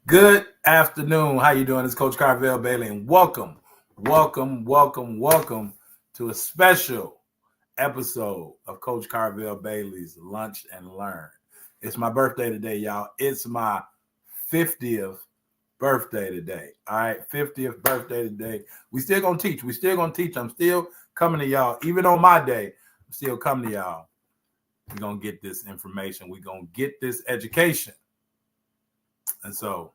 Good afternoon. How you doing? It's Coach Carvel Bailey, and welcome to a special episode of Coach Carvel Bailey's Lunch and Learn. It's my birthday today, y'all. It's my 50th birthday today. All right, 50th birthday today. We still gonna teach. I'm still coming to y'all. Even on my day, I'm still coming to y'all. We're gonna get this information. We're gonna get this education. And so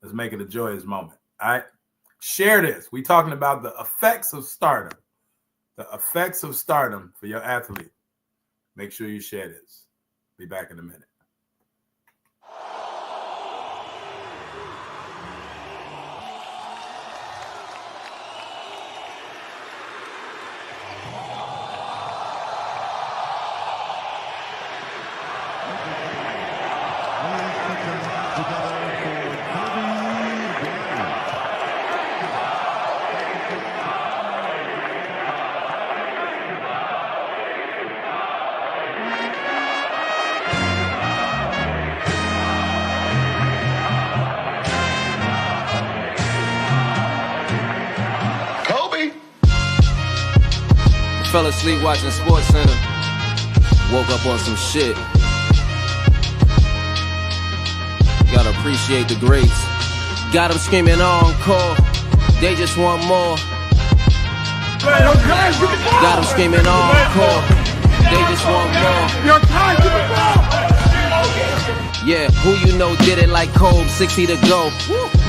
let's make it a joyous moment. All right. Share this. We're talking about the effects of stardom. The effects of stardom for your athlete. Make sure you share this. Be back in a minute. Fell asleep watching Sports Center. Woke up on some shit. Gotta appreciate the greats. Got them screaming encore. They just want more. Got them screaming encore. They just want more. Yeah, who you know did it like Kobe, 60 to go.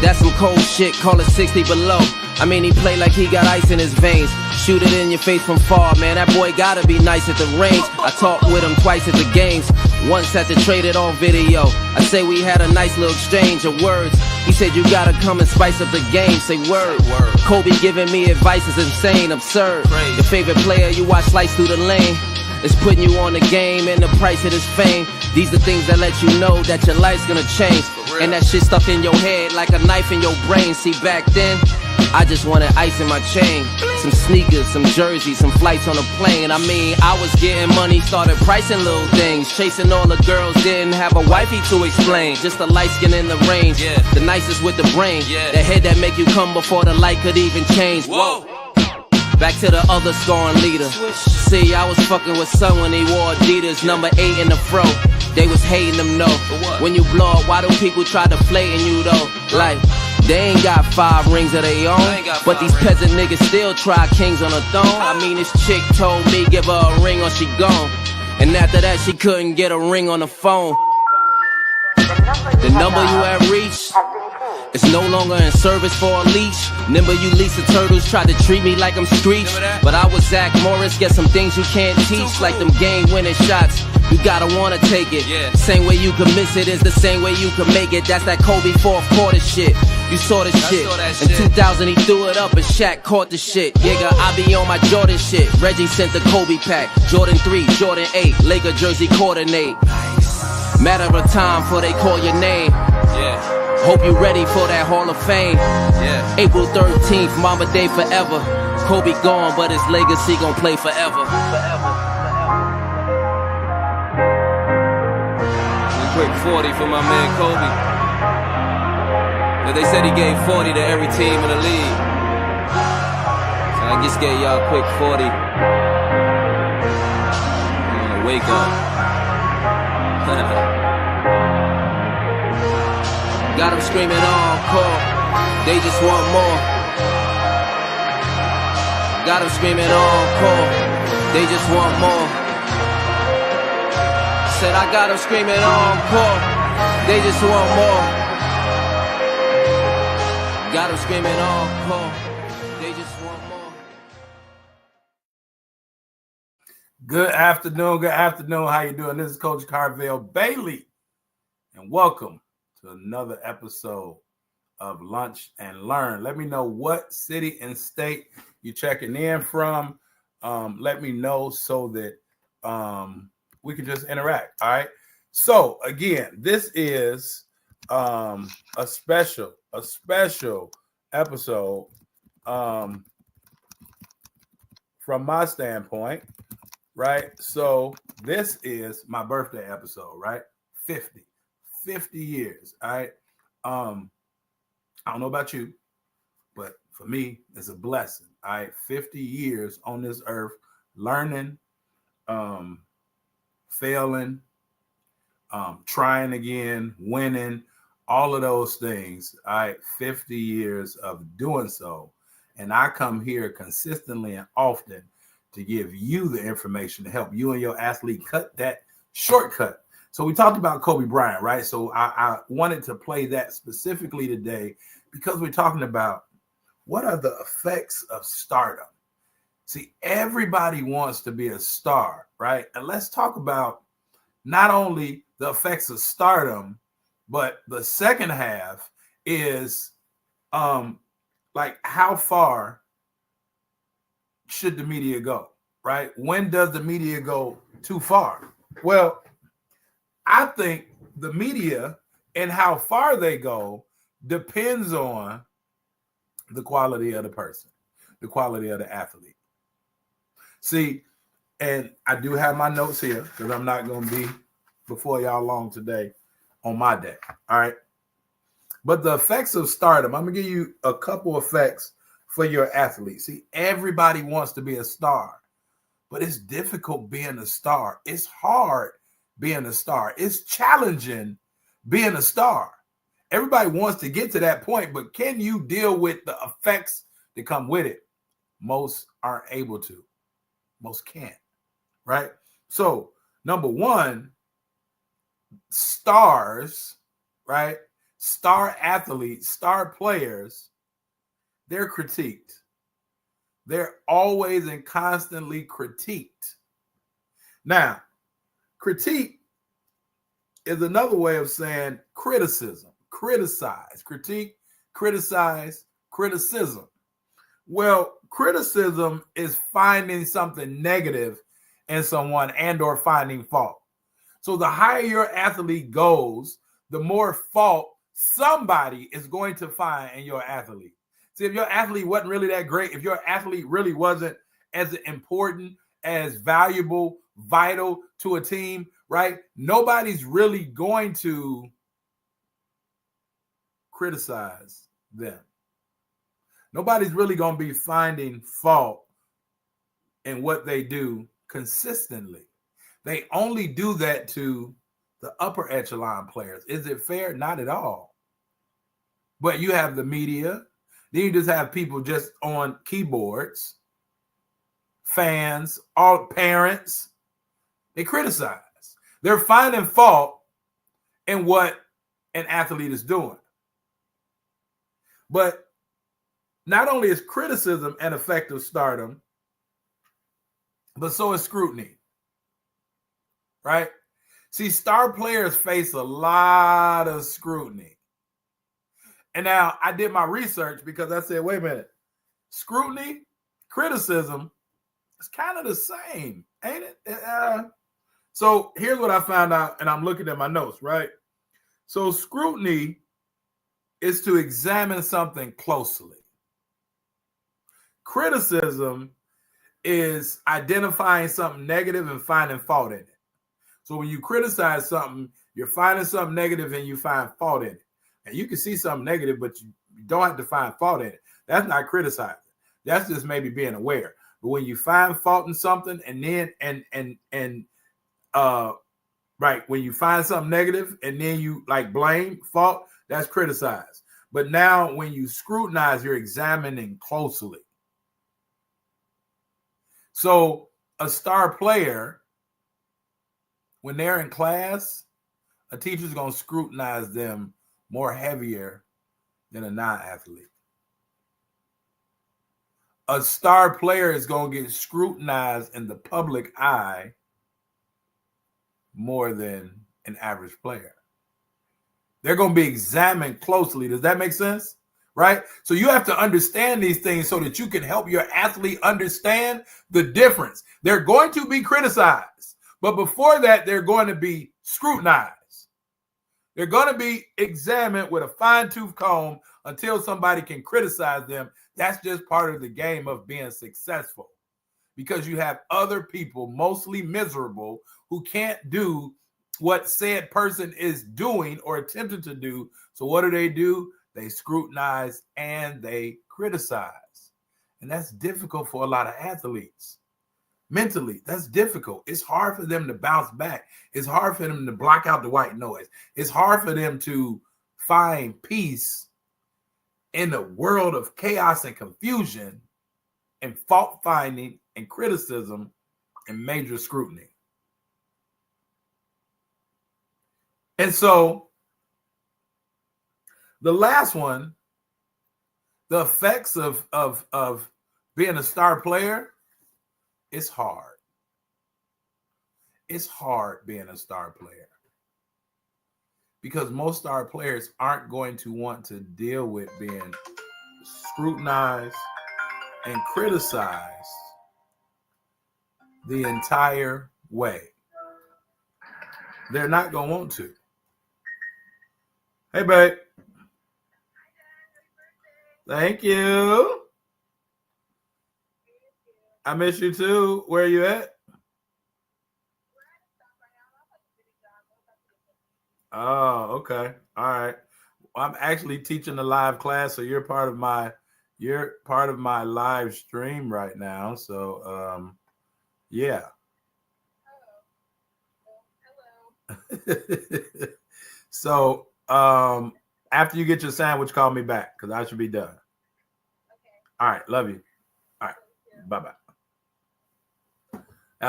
That's some cold shit, call it 60 below. I mean, he play like he got ice in his veins. Shoot it in your face from far, man. That boy gotta be nice at the range. I talked with him twice at the games. Once had to trade it on video. I say we had a nice little exchange of words. He said you gotta come and spice up the game. Say word. Kobe giving me advice is insane, absurd. Your favorite player you watch slice through the lane. It's putting you on the game and the price of this fame. These are things that let you know that your life's gonna change. And that shit stuck in your head like a knife in your brain. See, back then, I just wanted ice in my chain. Some sneakers, some jerseys, some flights on a plane. I mean, I was getting money, started pricing little things. Chasing all the girls, didn't have a wifey to explain. Just a light skin in the range, the nicest with the brain. The head that make you come before the light could even change. Whoa. Back to the other scoring leader. See, I was fucking with son when he wore Adidas, number 8 in the fro. They was hating them, no. When you blow up, why do people try to flating you, though? Like, they ain't got 5 rings of their own, but these peasant niggas still try kings on a throne. I mean, this chick told me give her a ring or she gone. And after that, she couldn't get a ring on the phone. The number you have reached is no longer in service for a leash. Remember you Lisa Turtles tried to treat me like I'm Screech, but I was Zach Morris, get some things you can't teach, like them game-winning shots. You gotta wanna take it. Same way you can miss it is the same way you can make it. That's that Kobe fourth quarter shit. You saw the shit. In 2000 he threw it up and Shaq caught the shit. Yeah, I be on my Jordan shit. Reggie sent the Kobe pack. Jordan 3, Jordan 8, Laker jersey coordinate. Matter of time before they call your name. Hope you ready for that Hall of Fame. April 13th, Mama Day forever. Kobe gone, but his legacy gon' play forever. Quick 40 for my man Kobe. Now they said he gave 40 to every team in the league. So I just gave y'all a quick 40. I'm gonna wake up. Got them screaming encore. They just want more. Got them screaming encore. They just want more. Said I got them screaming encore. They just want more. Got them screaming encore. They just want more. Good afternoon. How you doing? This is Coach Carvel Bailey, and welcome to another episode of Lunch and Learn. Let me know what city and state you're checking in from. Let me know so that we can just interact. All right. So again, this is a special episode from my standpoint, right? So this is my birthday episode, right? 50 years, all right? I don't know about you, but for me, it's a blessing. 50 years on this earth, learning, failing, trying again, winning, all of those things. 50 years of doing so. And I come here consistently and often to give you the information to help you and your athlete cut that shortcut. So we talked about Kobe Bryant, right? So I wanted to play that specifically today because we're talking about what are the effects of stardom. See, everybody wants to be a star, right? And let's talk about not only the effects of stardom, but the second half is like how far should the media go, right? When does the media go too far? Well, I think the media and how far they go depends on the quality of the person, the quality of the athlete. See, and I do have my notes here because I'm not going to be before y'all long today on my day. All right. But the effects of stardom, I'm going to give you a couple effects for your athlete. See, everybody wants to be a star, but it's difficult being a star. It's hard being a star. It's challenging being a star. Everybody wants to get to that point, but can you deal with the effects that come with it? Most aren't able to. Most can't, right? So, number one, stars, right? Star athletes, star players, they're critiqued. They're always and constantly critiqued. Now, critique is another way of saying criticism, criticize, critique, criticize, criticism. Well, criticism is finding something negative in someone and or finding fault. So the higher your athlete goes, the more fault somebody is going to find in your athlete. See, if your athlete wasn't really that great, if your athlete really wasn't as important, as valuable, vital to a team, right? Nobody's really going to criticize them. Nobody's really going to be finding fault in what they do consistently. They only do that to the upper echelon players. Is it fair? Not at all. But you have the media. Then you just have people just on keyboards, fans, all parents. They criticize. They're finding fault in what an athlete is doing. But not only is criticism an effect of stardom, but so is scrutiny, right? See, star players face a lot of scrutiny. And now I did my research because I said, wait a minute, scrutiny, criticism, it's kind of the same, ain't it? So here's what I found out, and I'm looking at my notes, right? So scrutiny is to examine something closely. Criticism is identifying something negative and finding fault in it. So when you criticize something, you're finding something negative and you find fault in it. And you can see something negative, but you don't have to find fault in it. That's not criticizing. That's just maybe being aware. But when you find fault in something and then right, when you find something negative and then you like blame, fault, that's criticize. But now when you scrutinize, you're examining closely. So a star player, when they're in class, a teacher's going to scrutinize them more heavier than a non-athlete. A star player is going to get scrutinized in the public eye more than an average player. They're going to be examined closely. Does that make sense? Right? So you have to understand these things so that you can help your athlete understand the difference. They're going to be criticized, but before that, they're going to be scrutinized. They're going to be examined with a fine-tooth comb until somebody can criticize them. That's just part of the game of being successful, because you have other people, mostly miserable, who can't do what said person is doing or attempting to do. So what do? They scrutinize and they criticize. And that's difficult for a lot of athletes. Mentally, that's difficult. It's hard for them to bounce back. It's hard for them to block out the white noise. It's hard for them to find peace in a world of chaos and confusion and fault finding and criticism and major scrutiny. And so the last one, the effects of being a star player, it's hard. It's hard being a star player because most star players aren't going to want to deal with being scrutinized and criticized the entire way. They're not going to want to. Hey, babe. Thank you. I miss you too. Where are you at? Oh, okay. All right. I'm actually teaching a live class, so you're part of my live stream right now. So yeah. Hello. So after you get your sandwich, call me back because I should be done. Okay. All right, love you. All right, bye-bye.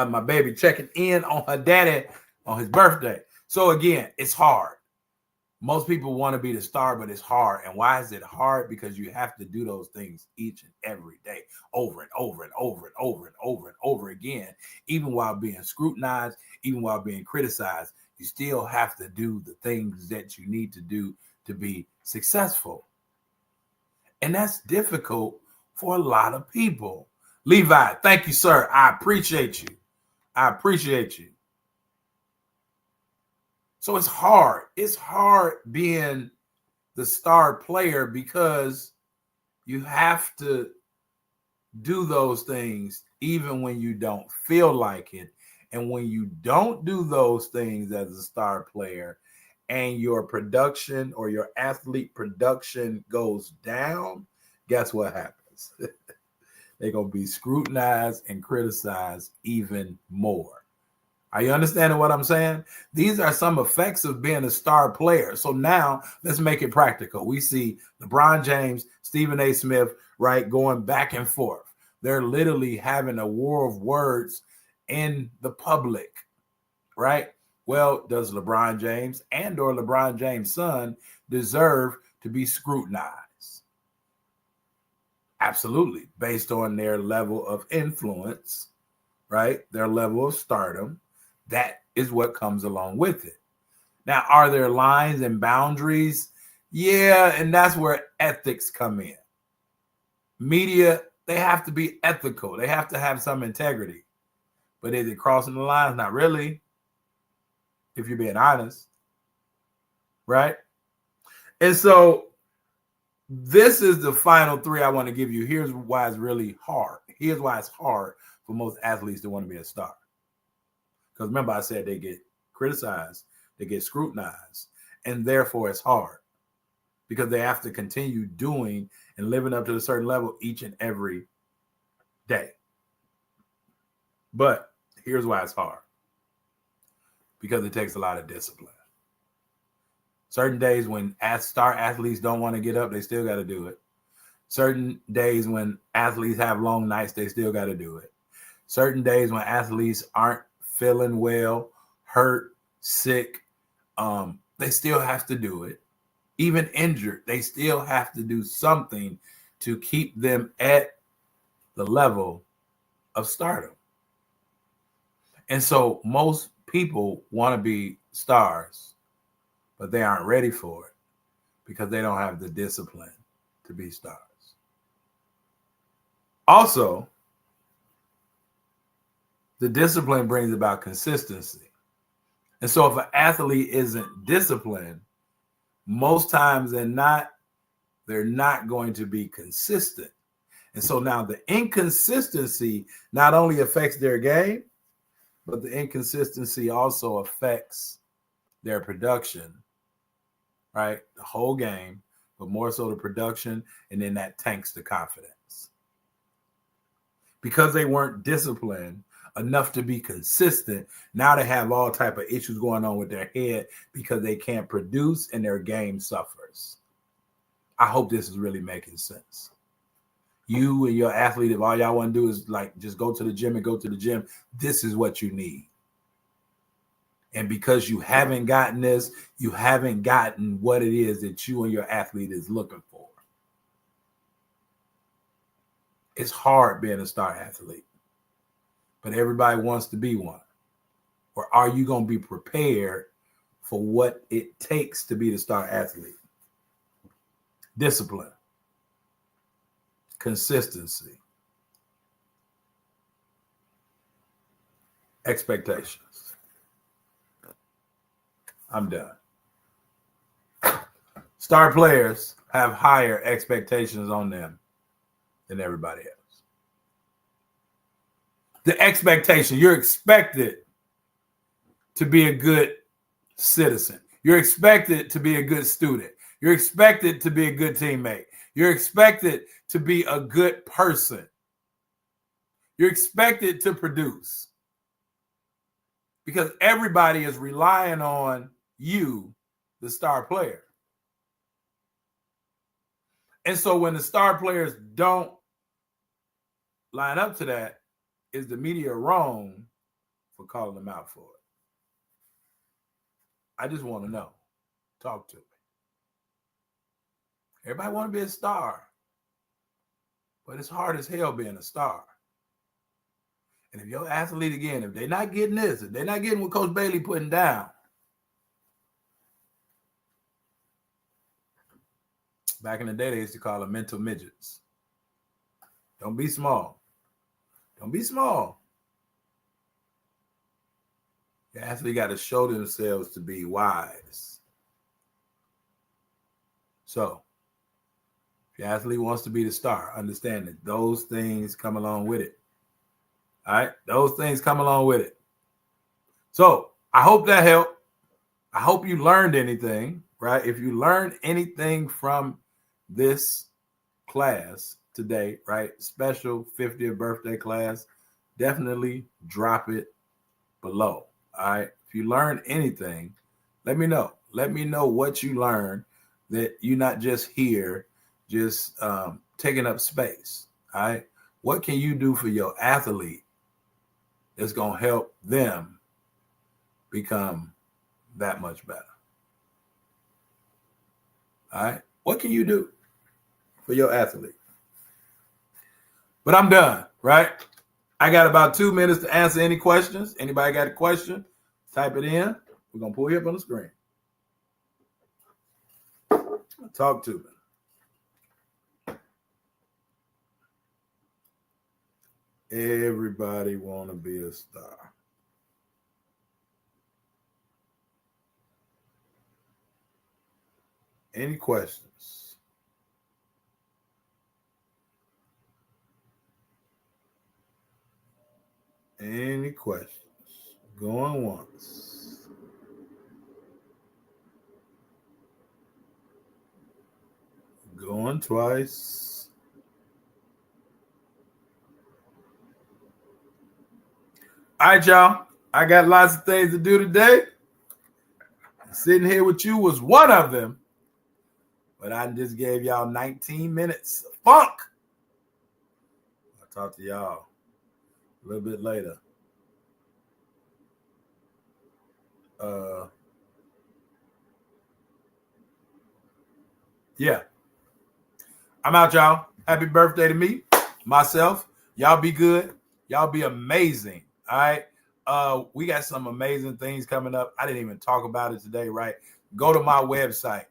My baby checking in on her daddy on his birthday. So again, it's hard. Most people want to be the star, but it's hard. And why is it hard? Because you have to do those things each and every day, over and over and over and over and over and over again, even while being scrutinized, even while being criticized. You still have to do the things that you need to do to be successful. And that's difficult for a lot of people. Levi, thank you, sir. I appreciate you. I appreciate you. So it's hard. It's hard being the star player because you have to do those things even when you don't feel like it. And when you don't do those things as a star player and your production or your athlete production goes down, guess what happens? They're going to be scrutinized and criticized even more. Are you understanding what I'm saying? These are some effects of being a star player. So now let's make it practical. We see LeBron James, Stephen A. Smith, right, going back and forth. They're literally having a war of words in the public, right? Well, does LeBron James and or LeBron James' son deserve to be scrutinized? Absolutely, based on their level of influence, right? Their level of stardom. That is what comes along with it. Now, are there lines and boundaries? Yeah, and that's where ethics come in. Media, they have to be ethical. They have to have some integrity. But is it crossing the lines? Not really, if you're being honest, right? And so this is the final three I want to give you. Here's why it's really hard. Here's why it's hard for most athletes to want to be a star. Because remember, I said they get criticized, they get scrutinized, and therefore it's hard because they have to continue doing and living up to a certain level each and every day. But here's why it's hard. Because it takes a lot of discipline. Certain days when star athletes don't want to get up, they still got to do it. Certain days when athletes have long nights, they still got to do it. Certain days when athletes aren't feeling well, hurt, sick, they still have to do it. Even injured, they still have to do something to keep them at the level of stardom. And so most people want to be stars, but they aren't ready for it because they don't have the discipline to be stars. Also, the discipline brings about consistency. And so if an athlete isn't disciplined, most times they're not going to be consistent. And so now the inconsistency not only affects their game, but the inconsistency also affects their production, right? The whole game, but more so the production, and then that tanks the confidence. Because they weren't disciplined enough to be consistent, now they have all type of issues going on with their head because they can't produce and their game suffers. I hope this is really making sense. You and your athlete, if all y'all want to do is like just go to the gym and go to the gym, this is what you need. And because you haven't gotten this, you haven't gotten what it is that you and your athlete is looking for. It's hard being a star athlete, but everybody wants to be one. Or are you going to be prepared for what it takes to be the star athlete? Discipline, consistency, expectations. I'm done. Star players have higher expectations on them than everybody else. The expectation, you're expected to be a good citizen. You're expected to be a good student. You're expected to be a good teammate. You're expected to be a good person. You're expected to produce. Because everybody is relying on you, the star player. And so when the star players don't line up to that, is the media wrong for calling them out for it? I just want to know. Talk to me. Everybody want to be a star, but it's hard as hell being a star. And if your athlete, again, if they're not getting this, if they're not getting what Coach Bailey putting down, back in the day, they used to call them mental midgets. Don't be small. Don't be small. Your athlete got to show themselves to be wise. So, if your athlete wants to be the star, understand that those things come along with it. All right? Those things come along with it. So, I hope that helped. I hope you learned anything, right? If you learned anything from this class today, right? Special 50th birthday class, definitely drop it below. All right. If you learned anything, let me know. Let me know what you learned, that you're not just here, just taking up space. All right. What can you do for your athlete that's going to help them become that much better? All right. What can you do for your athlete? But I'm done, right? I got about 2 minutes to answer any questions. Anybody got a question? Type it in. We're going to pull you up on the screen. Talk to me. Everybody want to be a star. Any questions? Any questions? Going once. Going twice. All right, y'all. I got lots of things to do today. Sitting here with you was one of them. But I just gave y'all 19 minutes of funk. I'll talk to y'all a little bit later. Yeah. I'm out, y'all. Happy birthday to me, myself. Y'all be good. Y'all be amazing. All right. We got some amazing things coming up. I didn't even talk about it today, right? Go to my website.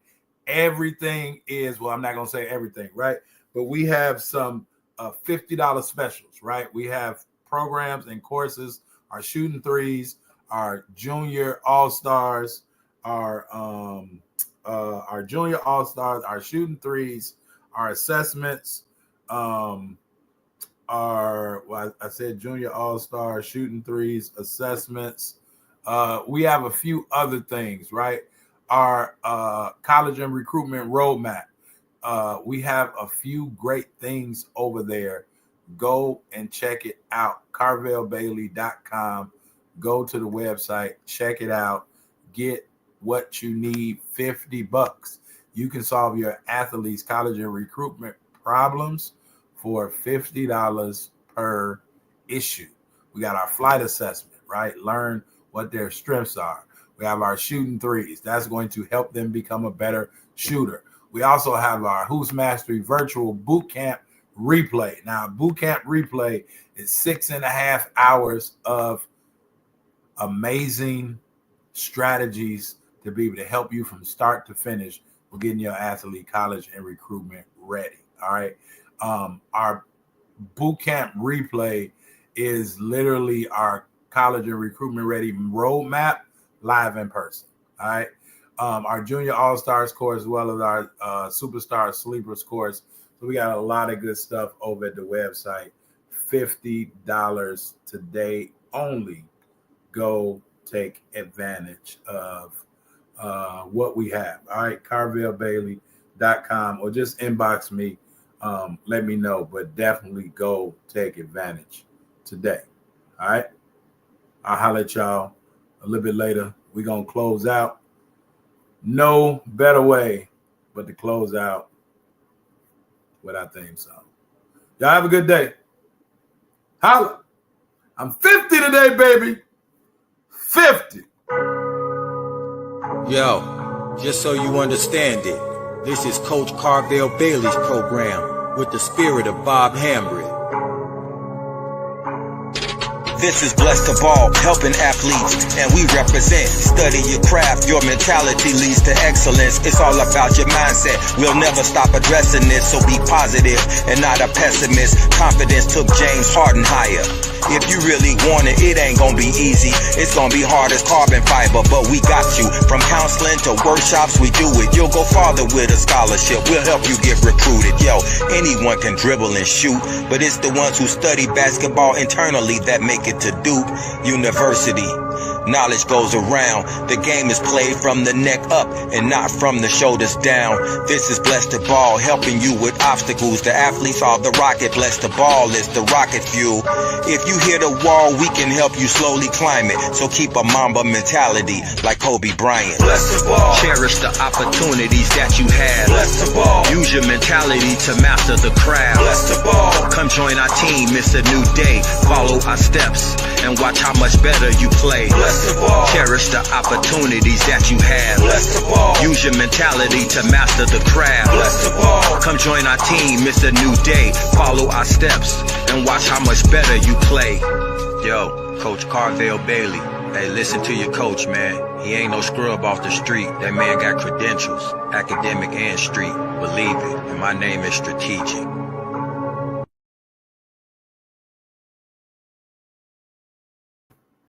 Everything is, well, I'm not going to say everything, right? But we have some $50 specials, right? We have programs and courses, our shooting threes, our junior all-stars, our junior all-stars, our shooting threes, our assessments, I said junior all-star, shooting threes, assessments, We have a few other things, right? Our college and recruitment roadmap. We have a few great things over there. Go and check it out. CarvelBailey.com. Go to the website, check it out, get what you need. $50. You can solve your athletes' college and recruitment problems for $50 per issue. We got our flight assessment, right? Learn what their strengths are. We have our shooting threes. That's going to help them become a better shooter. We also have our Hoops Mastery virtual boot camp replay. Now, boot camp replay is 6.5 hours of amazing strategies to be able to help you from start to finish with getting your athlete college and recruitment ready. All right. Our boot camp replay is literally our college and recruitment ready roadmap live in person. All right. Our junior all-stars course, as well as our superstar sleepers course. So we got a lot of good stuff over at the website. $50 today only. Go take advantage of what we have. All right, CarvelBailey.com, or just inbox me. Let me know, but definitely go take advantage today. All right, I'll holler at y'all a little bit later. We're going to close out. No better way but to close out with our theme song. Y'all have a good day. Holla. I'm 50 today, baby. 50. Yo, just so you understand it, this is Coach Carvel Bailey's program with the spirit of Bob Hambry. This is Blessed to Ball, helping athletes, and we represent. Study your craft, your mentality leads to excellence. It's all about your mindset. We'll never stop addressing this, so be positive and not a pessimist. Confidence took James Harden higher. If you really want it, it ain't gonna be easy. It's gonna be hard as carbon fiber, but we got you. From counseling to workshops, we do it. You'll go farther with a scholarship. We'll help you get recruited. Yo, anyone can dribble and shoot, but it's the ones who study basketball internally that make it to Duke University. Knowledge goes around. The game is played from the neck up and not from the shoulders down. This is Blessed to Ball, helping you with obstacles. The athletes are the rocket. Blessed to Ball is the rocket fuel. If you hit a wall, we can help you slowly climb it. So keep a Mamba mentality like Kobe Bryant. Blessed to Ball. Cherish the opportunities that you have. Blessed to Ball. Use your mentality to master the craft. Blessed to Ball. Come join our team. It's a new day. Follow our steps and watch how much better you play. Blessed to Ball. Cherish the opportunities that you have. Blessed to Ball. Use your mentality to master the craft. Blessed to Ball. Come join our team. It's a new day. Follow our steps and watch how much better you play. Yo, Coach Carvel Bailey. Hey, listen to your coach, man. He ain't no scrub off the street. That man got credentials, academic and street. Believe it. And my name is strategic.